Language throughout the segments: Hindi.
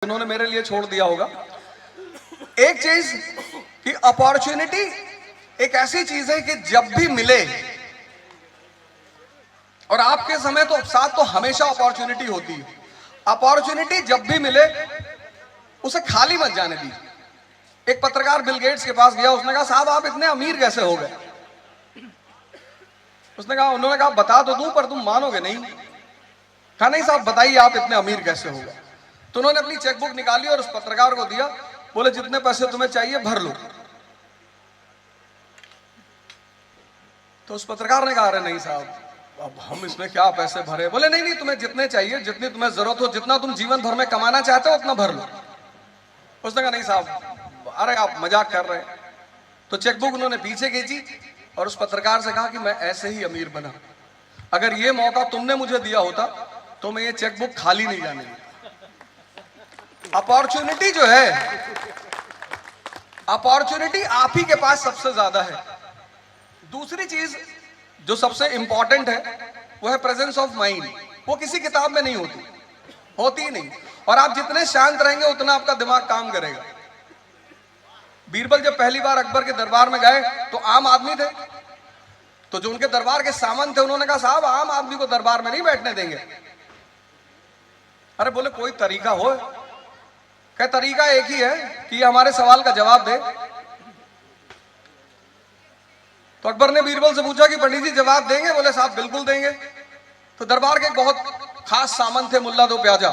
इन्होंने मेरे लिए छोड़ दिया होगा। एक चीज कि अपॉर्चुनिटी एक ऐसी चीज है कि जब भी मिले, और आपके समय तो साथ तो हमेशा अपॉर्चुनिटी होती है, अपॉर्चुनिटी जब भी मिले उसे खाली मत जाने दीजिए। एक पत्रकार बिल गेट्स के पास गया, उसने कहा साहब आप इतने अमीर कैसे हो गए? उन्होंने कहा बता तो दूं पर तुम मानोगे नहीं। कहा नहीं साहब बताइए आप इतने अमीर कैसे हो गए? तो उन्होंने अपनी चेकबुक निकाली और उस पत्रकार को दिया, बोले जितने पैसे तुम्हें चाहिए भर लो। तो उस पत्रकार ने कहा अरे नहीं साहब अब हम इसमें क्या पैसे भरे? बोले नहीं नहीं तुम्हें जितने चाहिए, जितनी तुम्हें जरूरत हो, जितना तुम जीवन भर में कमाना चाहते हो उतना भर लो। उसने कहा नहीं साहब अरे आप मजाक कर रहे हैं। तो चेकबुक उन्होंने पीछे खींची और उस पत्रकार से कहा कि मैं ऐसे ही अमीर बना, अगर ये मौका तुमने मुझे दिया होता तो मैं ये चेकबुक खाली नहीं जाने देता। अपॉर्चुनिटी जो है, अपॉर्चुनिटी आप ही के पास सबसे ज्यादा है। दूसरी चीज जो सबसे इंपॉर्टेंट है वो है प्रेजेंस ऑफ माइंड। वो किसी किताब में नहीं होती ही नहीं। और आप जितने शांत रहेंगे उतना आपका दिमाग काम करेगा। बीरबल जब पहली बार अकबर के दरबार में गए तो आम आदमी थे, तो जो उनके दरबार के सामंत थे उन्होंने कहा साहब आम आदमी को दरबार में नहीं बैठने देंगे। अरे बोले कोई तरीका हो? क्या तरीका एक ही है कि हमारे सवाल का जवाब दे। तो अकबर ने बीरबल से पूछा कि पंडित जी जवाब देंगे? बोले साहब बिल्कुल देंगे। तो दरबार के एक बहुत खास सामंत थे मुल्ला दो प्याजा,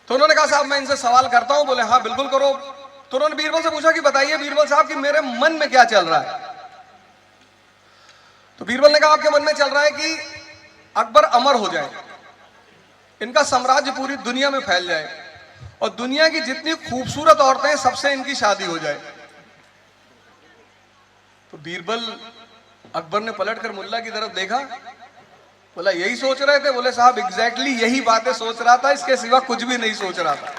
तो उन्होंने कहा साहब मैं इनसे सवाल करता हूं। बोले हाँ बिल्कुल करो। तो उन्होंने बीरबल से पूछा कि बताइए बीरबल साहब कि मेरे मन में क्या चल रहा है? तो बीरबल ने कहा आपके मन में चल रहा है कि अकबर अमर हो जाए, इनका साम्राज्य पूरी दुनिया में फैल जाए और दुनिया की जितनी खूबसूरत औरतें हैं सबसे इनकी शादी हो जाए। तो बीरबल अकबर ने पलटकर मुल्ला की तरफ देखा, बोला यही सोच रहे थे? बोले साहब एग्जैक्टली यही बातें सोच रहा था, इसके सिवा कुछ भी नहीं सोच रहा था।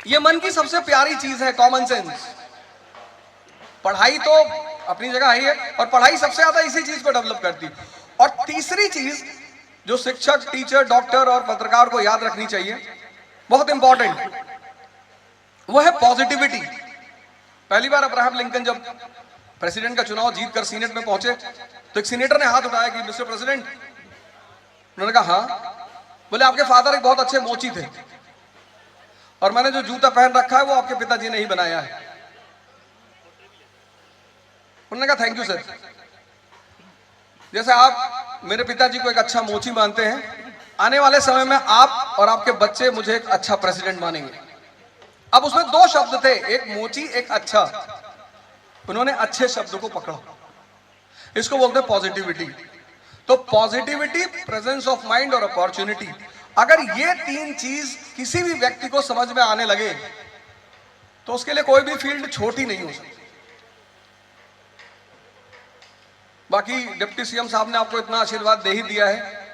ये मन की सबसे प्यारी चीज है, कॉमन सेंस। पढ़ाई तो अपनी जगह है ही, और पढ़ाई सबसे ज्यादा इसी चीज को डेवलप करती। और तीसरी चीज जो शिक्षक, टीचर, डॉक्टर और पत्रकार को याद रखनी चाहिए, बहुत इंपॉर्टेंट, वो है पॉजिटिविटी। पहली बार अब्राहम लिंकन जब प्रेसिडेंट का चुनाव जीतकर सीनेट में पहुंचे तो एक सीनेटर ने हाथ उठाया कि मिस्टर प्रेसिडेंट। उन्होंने कहा हाँ। बोले आपके फादर एक बहुत अच्छे मोची थे और मैंने जो जूता पहन रखा है वो आपके पिताजी ने ही बनाया है। उन्होंने कहा थैंक यू सर। जैसे आप मेरे पिताजी को एक अच्छा मोची मानते हैं, आने वाले समय में आप और आपके बच्चे मुझे एक अच्छा प्रेसिडेंट मानेंगे। अब उसमें दो शब्द थे, एक मोची एक अच्छा। उन्होंने अच्छे शब्द को पकड़ा, इसको बोलते हैं पॉजिटिविटी। तो पॉजिटिविटी, प्रेजेंस ऑफ माइंड और अपॉर्चुनिटी, अगर ये तीन चीज किसी भी व्यक्ति को समझ में आने लगे तो उसके लिए कोई भी फील्ड छोटी नहीं हो सकती। बाकी डिप्टी सीएम साहब ने आपको इतना आशीर्वाद दे ही दिया है